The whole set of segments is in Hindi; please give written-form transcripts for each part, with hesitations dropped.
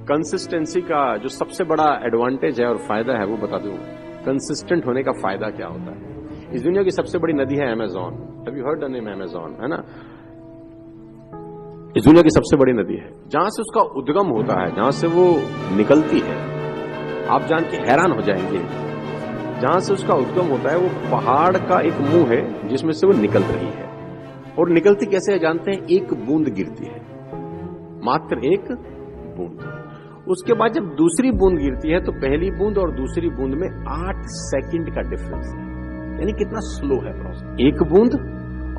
कंसिस्टेंसी का जो सबसे बड़ा एडवांटेज है और फायदा है वो बता दूं। कंसिस्टेंट होने का फायदा क्या होता है? इस दुनिया की सबसे बड़ी नदी है Amazon. Have you heard the name Amazon? है ना? इस दुनिया की सबसे बड़ी नदी है। जहां से उसका उद्गम होता है, जहां से वो निकलती है, आप जान के हैरान हो जाएंगे। जहां से उसका उद्गम होता है वो पहाड़ का एक मुंह है जिसमें से वो निकल रही है। और निकलती कैसे है जानते हैं? एक बूंद गिरती है, मात्र एक बूंद। उसके बाद जब दूसरी बूंद गिरती है तो पहली बूंद और दूसरी बूंद में 8 सेकंड का डिफरेंस है। यानी कितना स्लो है प्रोसेस। एक बूंद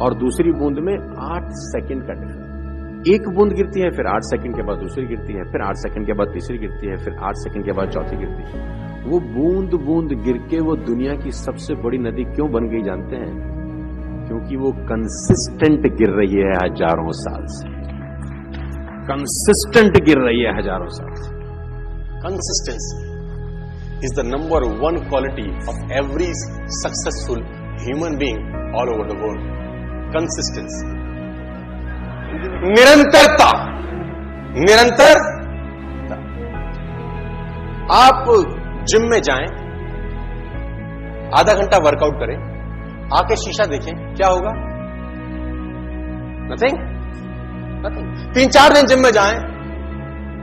और दूसरी बूंद में 8 सेकंड का डिफरेंस। एक बूंद गिरती है, फिर 8 सेकंड के बाद दूसरी गिरती है, फिर 8 सेकंड के बाद तीसरी गिरती है, फिर 8 सेकंड के बाद चौथी गिरती है। वो बूंद बूंद गिर के वो दुनिया की सबसे बड़ी नदी क्यों बन गई जानते हैं? क्योंकि वो कंसिस्टेंट गिर रही है हजारों साल से। कंसिस्टेंट गिर रही है हजारों साल से। Consistency is the number one quality of every successful human being all over the world. Consistency. निरंतरता। निरंतरता। आप जिम में जाएं, आधा घंटा वर्कआउट करें, आके शीशा देखें, क्या होगा? नथिंग। 3-4 दिन जिम में जाएं,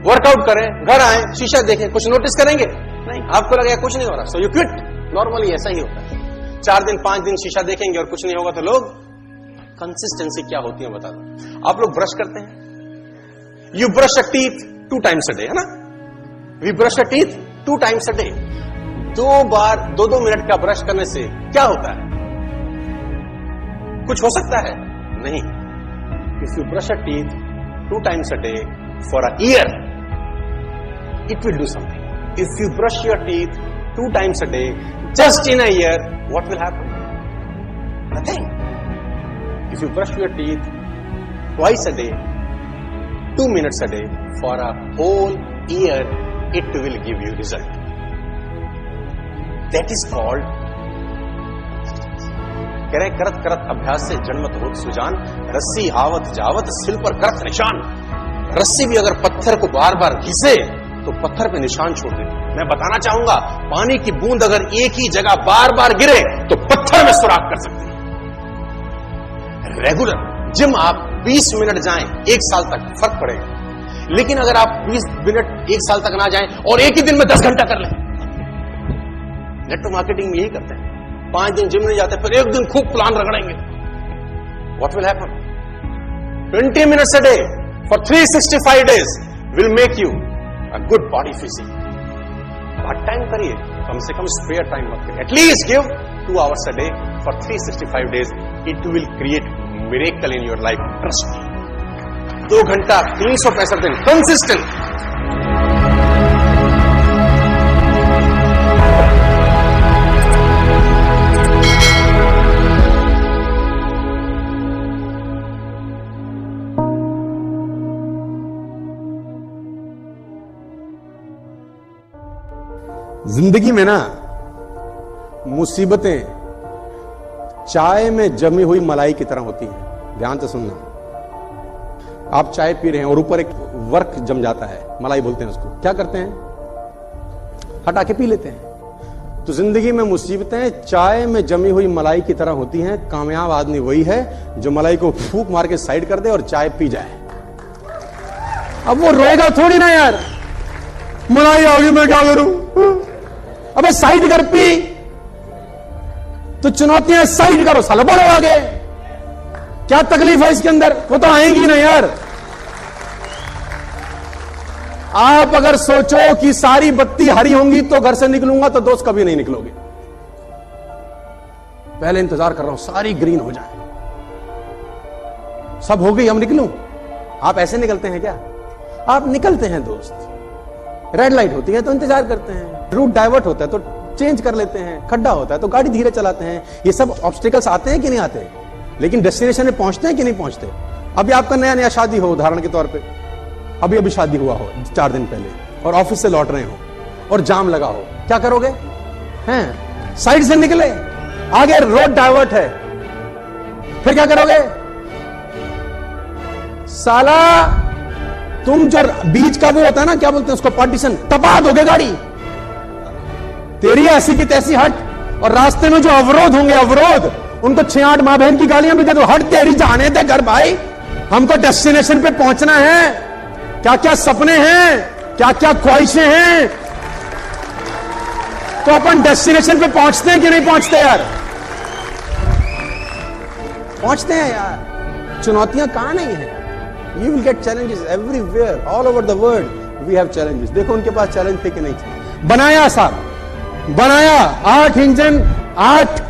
वर्कआउट करें, घर आए, शीशा देखें, कुछ नोटिस करेंगे? नहीं। आपको लगेगा कुछ नहीं हो रहा, सो यू क्विट। नॉर्मली ऐसा ही होता है। 4 दिन 5 दिन शीशा देखेंगे और कुछ नहीं होगा तो लोग। कंसिस्टेंसी क्या होती है बता दो। आप लोग ब्रश करते हैं, you brush a teeth 2 times a day, है ना? We brush a teeth 2 times a day. 2 बार 2-2 मिनट का ब्रश करने से क्या होता है? कुछ हो सकता है? नहीं। If you brush a teeth 2 times a day for a year, it will do something. If you brush your teeth 2 times a day, just in a year, what will happen? Nothing. If you brush your teeth twice a day, 2 minutes a day, for a whole year, it will give you result. That is called करे करत करत अभ्यास से जन्मत होत सुजान, रस्सी आवत जावत सिल पर करत निशान। रस्सी भी अगर पत्थर को बार बार घिसे तो पत्थर पे निशान छोड़ दे। मैं बताना चाहूंगा, पानी की बूंद अगर एक ही जगह बार बार गिरे तो पत्थर में सुराख कर सकती है। रेगुलर जिम आप 20 मिनट जाएं, 1 साल तक फर्क पड़ेगा। लेकिन अगर आप 20 मिनट 1 साल तक ना जाएं और एक ही दिन में 10 घंटा कर लें। नेटवर्क मार्केटिंग में यही करते हैं। 5 दिन जिम नहीं जाते, फिर एक दिन खूब प्लान रगड़ेंगे। What will happen? 20 minutes a day for 365 days will make you a good body physique. Part time करिए, कम से कम spare time मत करिए। At least give 2 hours a day for 365 days. It will create miracle in your life. Trust me. 2 घंटा 365 दिन consistent. जिंदगी में ना मुसीबतें चाय में जमी हुई मलाई की तरह होती हैं। ध्यान से सुनना। आप चाय पी रहे हैं और ऊपर एक वर्क जम जाता है, मलाई बोलते हैं उसको। क्या करते हैं? हटा के पी लेते हैं। तो जिंदगी में मुसीबतें चाय में जमी हुई मलाई की तरह होती हैं। कामयाब आदमी वही है जो मलाई को फूंक मार के साइड कर दे और चाय पी जाए। अब वो रोएगा थोड़ी ना यार, मलाई आ गई मैं क्या करूं। अबे साइड कर पी। तो चुनौतियां साइड करो, साला बढ़ो आगे। क्या तकलीफ है इसके अंदर? वो तो आएंगी ना यार। आप अगर सोचो कि सारी बत्ती हरी होंगी तो घर से निकलूंगा, तो दोस्त कभी नहीं निकलोगे। पहले इंतजार कर रहा हूं सारी ग्रीन हो जाए, सब हो गई, हम निकलूं। आप ऐसे निकलते हैं क्या? आप निकलते हैं दोस्त। रेड लाइट होती है तो इंतजार करते हैं, रूट डाइवर्ट होता है तो चेंज कर लेते हैं, खड्डा होता है तो गाड़ी धीरे चलाते हैं। ये सब ऑब्स्टिकल्स आते हैं कि नहीं आते? लेकिन डेस्टिनेशन में पहुंचते हैं कि नहीं पहुंचते? अभी आपका नया नया शादी हो, उदाहरण के तौर पे अभी शादी हुआ हो 4 दिन पहले, और ऑफिस से लौट रहे हो और जाम लगा हो, क्या करोगे? हैं साइड से निकले, आगे रोड डाइवर्ट है, फिर क्या करोगे? साला तुम जो बीच का वो होता है ना, क्या बोलते हैं उसको, पार्टीशन, तपा दोगे गाड़ी। तेरी ऐसी की तैसी हट, और रास्ते में जो अवरोध होंगे, अवरोध, उनको 6-8 माँ बहन की गालियां भी दे दो, हट तेरी, जाने दे घर भाई, हमको डेस्टिनेशन पे पहुंचना है। क्या क्या सपने हैं, क्या क्या ख्वाहिशें हैं, तो अपन डेस्टिनेशन पे पहुंचते हैं कि नहीं पहुंचते यार? पहुंचते हैं यार। चुनौतियां कहां नहीं है? You will get challenges everywhere, all over the world we have challenges. देखो उनके पास चैलेंज थे कि नहीं थे? बनाया साहब, बनाया 8 इंजन, 8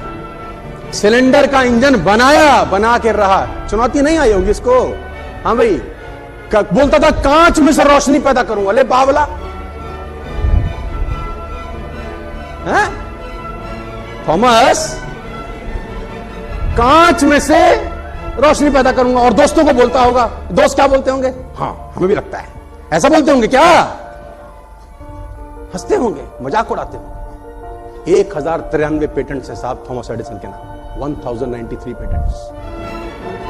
सिलेंडर का इंजन बनाया, बना के रहा। चुनौती नहीं आई होगी इसको? हाँ भाई, बोलता था कांच में से रोशनी पैदा करूंगा, ले बावला है थॉमस, कांच में से रोशनी पैदा करूंगा। और दोस्तों को बोलता होगा, दोस्त क्या बोलते होंगे? हाँ हमें भी लगता है, ऐसा बोलते होंगे क्या? हंसते होंगे, मजाक उड़ाते होंगे। 1093 पेटेंट है साहब थॉमस एडिसन के नाम, 1093 पेटेंट्स,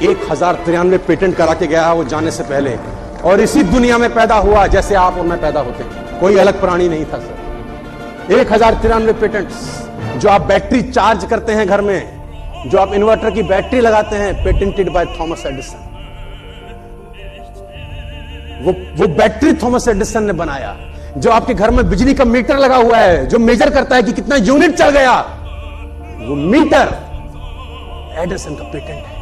1093 पेटेंट करा के गया वो जाने से पहले, और इसी दुनिया में पैदा हुआ जैसे आप और मैं पैदा होते हैं, कोई अलग प्राणी नहीं था सर। 1093 पेटेंट्स। जो आप बैटरी चार्ज करते हैं घर में, जो आप इन्वर्टर की बैटरी लगाते हैं, पेटेंटेड बाय थॉमस एडिसन। वो बैटरी थॉमस एडिसन ने बनाया। जो आपके घर में बिजली का मीटर लगा हुआ है, जो मेजर करता है कि कितना यूनिट चल गया, वो मीटर एडिसन का पेटेंट है।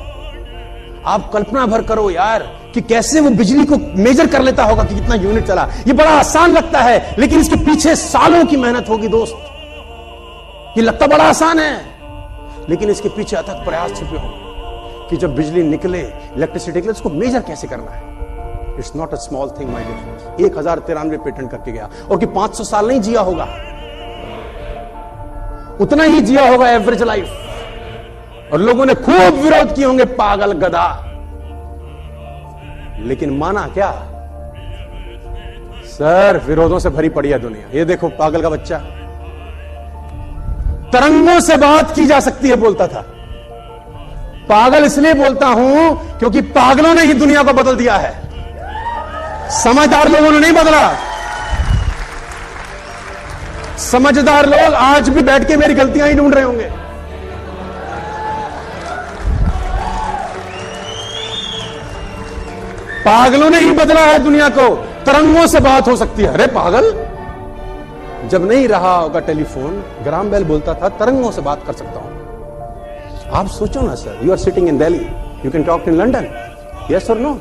आप कल्पना भर करो यार कि कैसे वो बिजली को मेजर कर लेता होगा कि कितना यूनिट चला। ये बड़ा आसान लगता है, लेकिन इसके पीछे सालों की मेहनत होगी दोस्त। ये लगता बड़ा आसान है, लेकिन इसके पीछे अथक प्रयास छुपे होंगे कि जब बिजली निकले, इलेक्ट्रिसिटी निकले, उसको मेजर कैसे करना है। It's not a small thing my dear friends. 1093 patent करके गया, और कि 500 साल नहीं जिया होगा, उतना ही जिया होगा एवरेज लाइफ। और लोगों ने खूब विरोध किए होंगे, पागल गधा, लेकिन माना क्या? सर विरोधों से भरी पड़ी है दुनिया। ये देखो पागल का बच्चा, तरंगों से बात की जा सकती है बोलता था। पागल इसलिए बोलता हूं क्योंकि पागलों ने ही दुनिया को बदल दिया है, समझदार लोगों ने नहीं बदला। समझदार लोग आज भी बैठ के मेरी गलतियां ही ढूंढ रहे होंगे। पागलों ने ही बदला है दुनिया को। तरंगों से बात हो सकती है। अरे पागल, जब नहीं रहा होगा टेलीफोन, ग्राम बेल बोलता था तरंगों से बात कर सकता हूं। आप सोचो ना sir, you are sitting in Delhi, you can talk in London, yes और नो।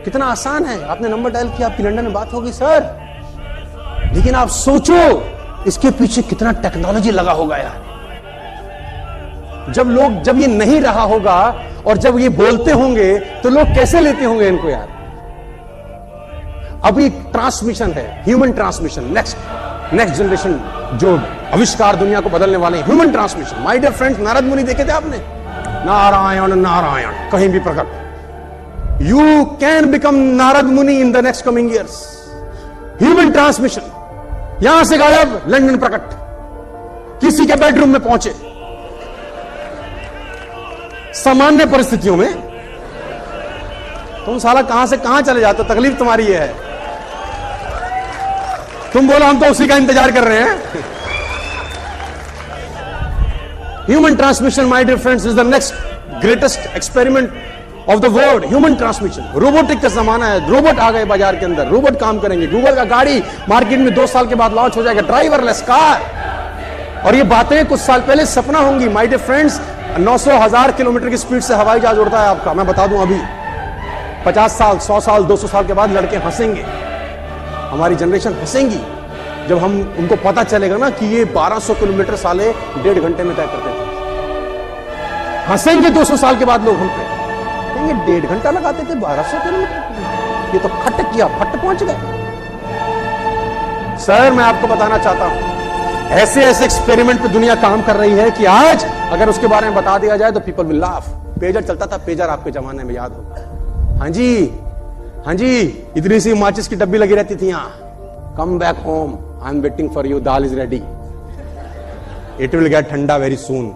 कितना आसान है, आपने नंबर डायल किया, आपकी लंदन में बात होगी सर। लेकिन आप सोचो इसके पीछे कितना टेक्नोलॉजी लगा होगा यार। जब ये नहीं रहा होगा और जब ये बोलते होंगे तो लोग कैसे लेते होंगे इनको यार। अभी ट्रांसमिशन है, ह्यूमन ट्रांसमिशन, नेक्स्ट जनरेशन जो आविष्कार दुनिया को बदलने वाले, human transmission. My dear friends, Narad Muni देखे थे आपने? नारायण नारायण कहीं भी प्रकट। यू कैन बिकम नारद मुनि in the next coming years. Human transmission, यहां से गायब, लंदन प्रकट, किसी के बेडरूम में पहुंचे। सामान्य परिस्थितियों में तुम साला कहां से कहां चले जाते हो, तकलीफ तुम्हारी ये है। तुम बोलो हम तो उसी का इंतजार कर रहे हैं। Human transmission my dear friends is the next greatest experiment of the world. Human transmission, robotic का जमाना है। रोबोट आ गए बाजार के अंदर, रोबोट काम करेंगे। गूगल का गाड़ी मार्केट में 2 साल के बाद लॉन्च हो जाएगा, ड्राइवरलेस कार। और ये बातें कुछ साल पहले सपना होंगी। माय डियर फ्रेंड्स, 900,000 किलोमीटर की स्पीड से हवाई जहाज उड़ता है आपका। मैं बता दूं अभी 50 साल, 100 साल, 200 साल के बाद लड़के हंसेंगे, हमारी जनरेशन हंसेंगी जब हम उनको पता चलेगा ना कि ये 1200 किलोमीटर साले 1.5 घंटे में तय करते थे। हंसेंगे 200 साल के बाद लोग हम पे, कहेंगे 1.5 घंटा लगाते थे 1200 किलोमीटर, ये तो खट किया, फट पहुंच गए। सर मैं आपको बताना चाहता हूं, ऐसे ऐसे एक्सपेरिमेंट पे दुनिया काम कर रही है कि आज अगर उसके बारे में बता दिया जाए तो पीपल विल लाफ। पेजर चलता था, पेजर आपके जमाने में याद होगा। हाँ जी, हाँ जी, इतनी सी माचिस की डब्बी लगी रहती थी यहां। Come back home, I am waiting for you, dal is ready, it will get ठंडा वेरी सून।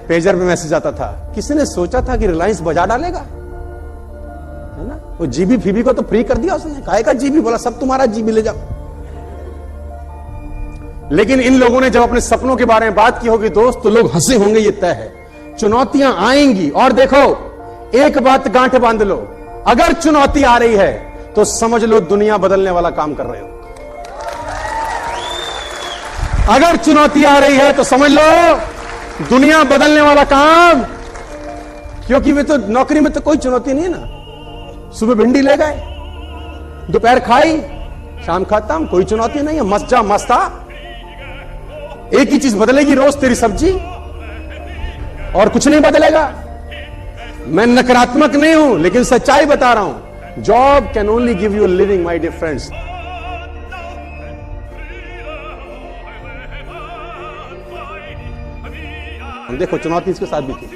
पेजर में मैसेज आता था। किसी ने सोचा था कि रिलायंस बजा डालेगा, है ना? वो जीबी फीबी को तो फ्री कर दिया उसने, काहे का जीबी, बोला सब तुम्हारा जीबी ले जाओ। लेकिन इन लोगों ने जब अपने सपनों के बारे में बात की होगी दोस्त, तो लोग हंसे होंगे, ये तय है। चुनौतियां आएंगी, और देखो एक बात गांठ बांध लो, अगर चुनौती आ रही है तो समझ लो दुनिया बदलने वाला काम कर रहे हो। अगर चुनौती आ रही है तो समझ लो दुनिया बदलने वाला काम, क्योंकि वे तो नौकरी में तो कोई चुनौती नहीं है ना। सुबह भिंडी ले गए, दोपहर खाई, शाम खाता हूं, कोई चुनौती नहीं है, मस्त जा मस्त आ। एक ही चीज बदलेगी रोज, तेरी सब्जी, और कुछ नहीं बदलेगा। मैं नकारात्मक नहीं हूं, लेकिन सच्चाई बता रहा हूं। Job can only give you living, my dear friends. देखो चुनौती इसके साथ भी थी,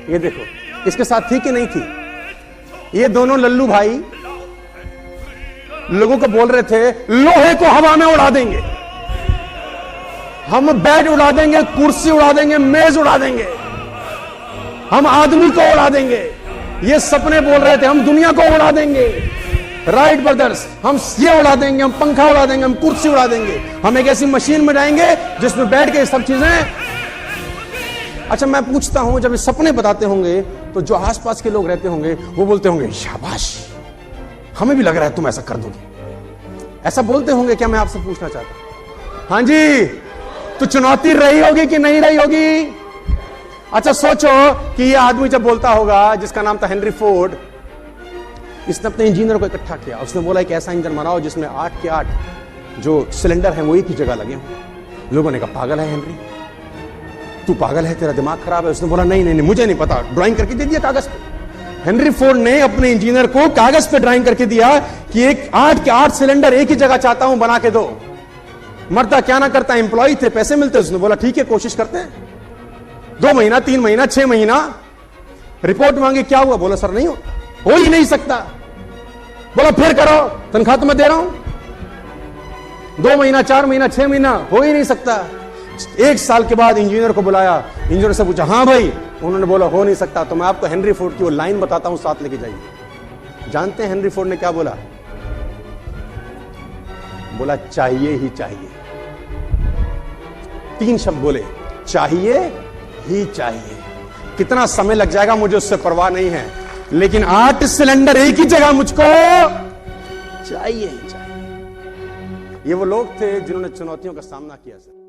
ये देखो इसके साथ थी कि नहीं थी। ये दोनों लल्लू भाई लोगों को बोल रहे थे लोहे को हवा में उड़ा देंगे, हम बेड उड़ा देंगे, कुर्सी उड़ा देंगे, मेज उड़ा देंगे, हम आदमी को उड़ा देंगे। ये सपने बोल रहे थे, हम दुनिया को उड़ा देंगे। राइट ब्रदर्स, हम ये उड़ा देंगे, हम पंखा उड़ा देंगे, हम कुर्सी उड़ा देंगे, हम एक ऐसी मशीन में जाएंगे जिसमें बैठ के सब चीजें। अच्छा मैं पूछता हूं, जब ये सपने बताते होंगे तो जो आसपास के लोग रहते होंगे वो बोलते होंगे शाबाश, हमें भी लग रहा है तुम ऐसा कर दोगे, ऐसा बोलते होंगे क्या? मैं आपसे पूछना चाहता हूं। हाँ जी, तो चुनौती रही होगी कि नहीं रही होगी? अच्छा सोचो कि ये आदमी जब बोलता होगा, जिसका नाम था हेनरी फोर्ड, इसने अपने इंजीनियर को इकट्ठा किया, उसने बोला एक ऐसा इंजन बनाओ जिसमें 8 के 8 जो सिलेंडर है वो एक ही जगह लगे हों। लोगों ने कहा पागल है हेनरी, तू पागल है, तेरा दिमाग खराब है। उसने बोला नहीं नहीं नहीं, मुझे नहीं पता, ड्राइंग करके दे दिया कागज पे। हेनरी फोर्ड ने अपने इंजीनियर को कागज पे ड्राइंग करके दिया कि एक 8 के 8 सिलेंडर एक ही जगह चाहता हूं, बना के दो। मरता क्या ना करता, एम्प्लॉय थे, पैसे मिलते। उसने बोला ठीक है कोशिश करते हैं। 2 महीना, 3 महीना, 6 महीना, रिपोर्ट मांगी, क्या हुआ? बोला सर नहीं हो ही नहीं सकता। बोला फिर करो, तनख्वाह तो मैं दे रहा हूं। 2 महीना, 4 महीना, 6 महीना, हो ही नहीं सकता। 1 साल के बाद इंजीनियर को बुलाया, इंजीनियर से पूछा हाँ भाई, उन्होंने बोला हो नहीं सकता। तो मैं आपको हेनरी फोर्ड की वो लाइन बताता हूं, साथ लेके जाइए। जानते हैं हेनरी फोर्ड ने क्या बोला? बोला चाहिए ही चाहिए। 3 शब्द बोले, चाहिए ही चाहिए। कितना समय लग जाएगा मुझे उससे परवाह नहीं है, लेकिन 8 सिलेंडर एक ही जगह मुझको चाहिए ही चाहिए। ये वो लोग थे जिन्होंने चुनौतियों का सामना किया सर।